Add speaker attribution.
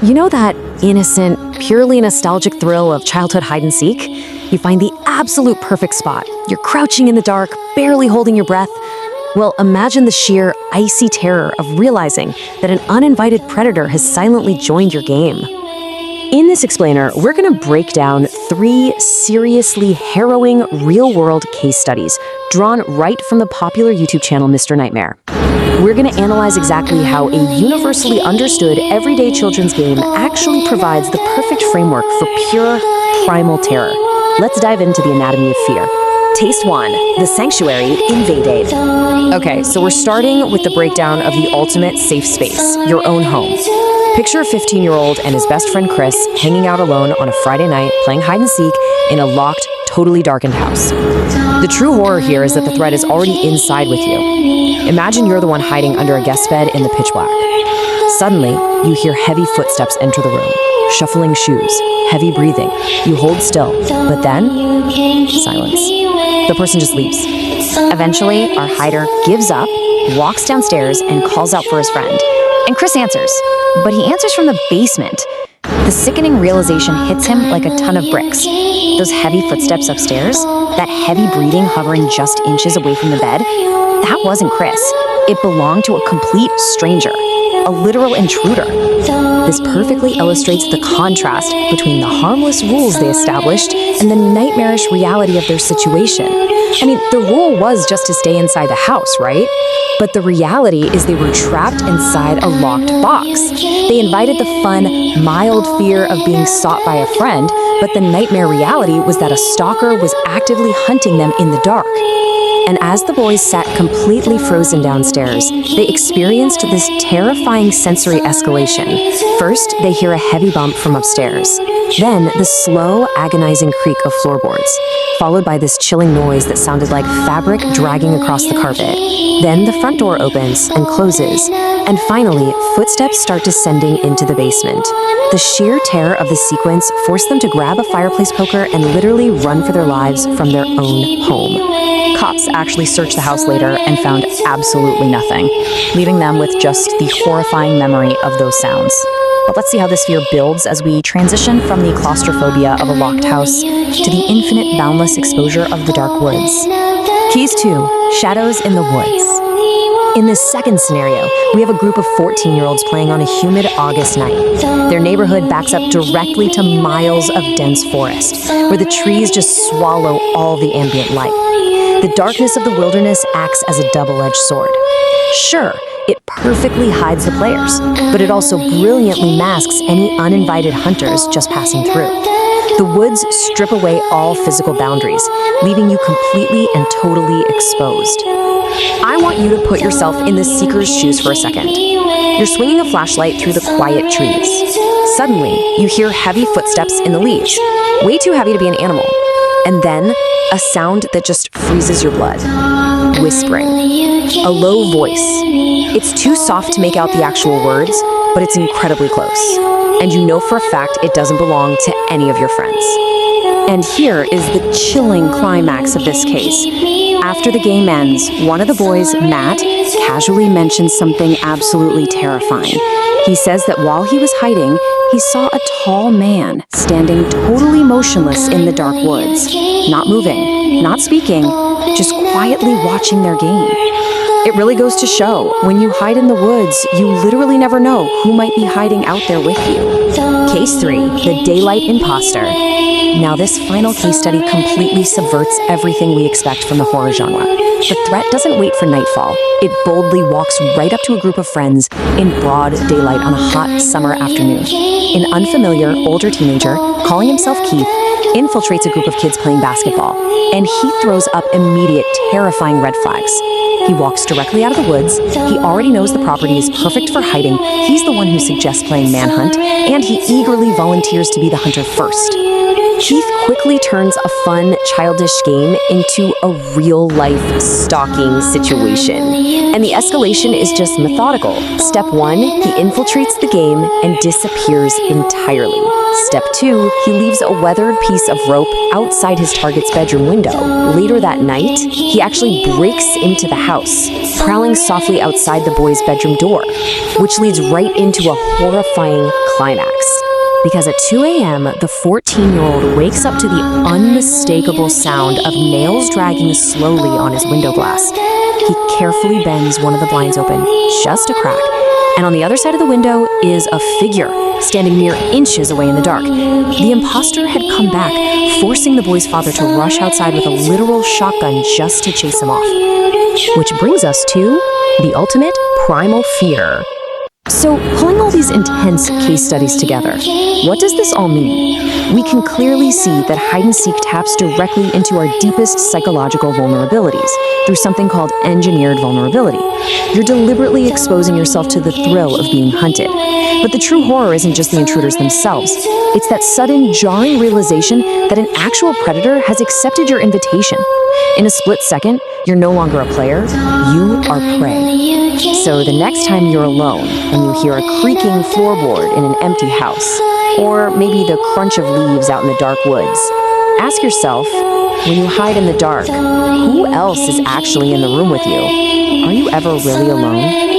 Speaker 1: You know that innocent, purely nostalgic thrill of childhood hide and seek? You find the absolute perfect spot. You're crouching in the dark, barely holding your breath. Well, imagine the sheer, icy terror of realizing that an uninvited predator has silently joined your game. In this explainer, we're going to break down 3 seriously harrowing real-world case studies drawn right from the popular YouTube channel Mr. Nightmare. We're going to analyze exactly how a universally understood everyday children's game actually provides the perfect framework for pure, primal terror. Let's dive into the anatomy of fear. Taste 1, the sanctuary invaded. Okay, so we're starting with the breakdown of the ultimate safe space, your own home. Picture a 15-year-old and his best friend Chris hanging out alone on a Friday night playing hide and seek in a locked, totally darkened house. The true horror here is that the threat is already inside with you. Imagine you're the one hiding under a guest bed in the pitch black. Suddenly, you hear heavy footsteps enter the room, shuffling shoes, heavy breathing. You hold still, but then, silence. The person just leaves. Eventually, our hider gives up, walks downstairs, and calls out for his friend. And Chris answers, but he answers from the basement. The sickening realization hits him like a ton of bricks. Those heavy footsteps upstairs, that heavy breathing hovering just inches away from the bed, that wasn't Chris. It belonged to a complete stranger, a literal intruder. This perfectly illustrates the contrast between the harmless rules they established and the nightmarish reality of their situation. I mean, the rule was just to stay inside the house, right? But the reality is they were trapped inside a locked box. They invited the fun, mild fear of being sought by a friend, but the nightmare reality was that a stalker was actively hunting them in the dark. And as the boys sat completely frozen downstairs, they experienced this terrifying sensory escalation. First, they hear a heavy bump from upstairs. Then, the slow, agonizing creak of floorboards, followed by this chilling noise that sounded like fabric dragging across the carpet. Then the front door opens and closes, and finally, footsteps start descending into the basement. The sheer terror of the sequence forced them to grab a fireplace poker and literally run for their lives from their own home. Cops actually searched the house later and found absolutely nothing, leaving them with just the horrifying memory of those sounds. But let's see how this fear builds as we transition from the claustrophobia of a locked house to the infinite boundless exposure of the dark woods. Keys 2, shadows in the woods. In this second scenario, we have a group of 14-year-olds playing on a humid August night. Their neighborhood backs up directly to miles of dense forest, where the trees just swallow all the ambient light. The darkness of the wilderness acts as a double-edged sword. Sure, it perfectly hides the players, but it also brilliantly masks any uninvited hunters just passing through. The woods strip away all physical boundaries, leaving you completely and totally exposed. I want you to put yourself in the seeker's shoes for a second. You're swinging a flashlight through the quiet trees. Suddenly, you hear heavy footsteps in the leaves, way too heavy to be an animal. And then, a sound that just freezes your blood. Whispering. A low voice. It's too soft to make out the actual words, but it's incredibly close. And you know for a fact it doesn't belong to any of your friends. And here is the chilling climax of this case. After the game ends, one of the boys, Matt, casually mentions something absolutely terrifying. He says that while he was hiding, he saw a tall man standing totally motionless in the dark woods, not moving, not speaking, just quietly watching their game. It really goes to show, when you hide in the woods, you literally never know who might be hiding out there with you. Case 3, the daylight imposter. Now this final case study completely subverts everything we expect from the horror genre. The threat doesn't wait for nightfall. It boldly walks right up to a group of friends in broad daylight on a hot summer afternoon. An unfamiliar, older teenager, calling himself Keith, infiltrates a group of kids playing basketball, and he throws up immediate, terrifying red flags. He walks directly out of the woods, he already knows the property is perfect for hiding, he's the one who suggests playing manhunt, and he eagerly volunteers to be the hunter first. Keith quickly turns a fun, childish game into a real-life stalking situation. And the escalation is just methodical. Step 1, he infiltrates the game and disappears entirely. Step 2, he leaves a weathered piece of rope outside his target's bedroom window. Later that night, he actually breaks into the house, prowling softly outside the boy's bedroom door, which leads right into a horrifying climax. Because at 2 a.m., the 14-year-old wakes up to the unmistakable sound of nails dragging slowly on his window glass. He carefully bends one of the blinds open, just a crack, and on the other side of the window is a figure standing mere inches away in the dark. The imposter had come back, forcing the boy's father to rush outside with a literal shotgun just to chase him off. Which brings us to the ultimate primal fear. So, pulling all these intense case studies together, what does this all mean? We can clearly see that hide-and-seek taps directly into our deepest psychological vulnerabilities through something called engineered vulnerability. You're deliberately exposing yourself to the thrill of being hunted. But the true horror isn't just the intruders themselves. It's that sudden, jarring realization that an actual predator has accepted your invitation. In a split second, you're no longer a player, you are prey. So the next time you're alone and you hear a creaking floorboard in an empty house, or maybe the crunch of leaves out in the dark woods, ask yourself, when you hide in the dark, who else is actually in the room with you? Are you ever really alone?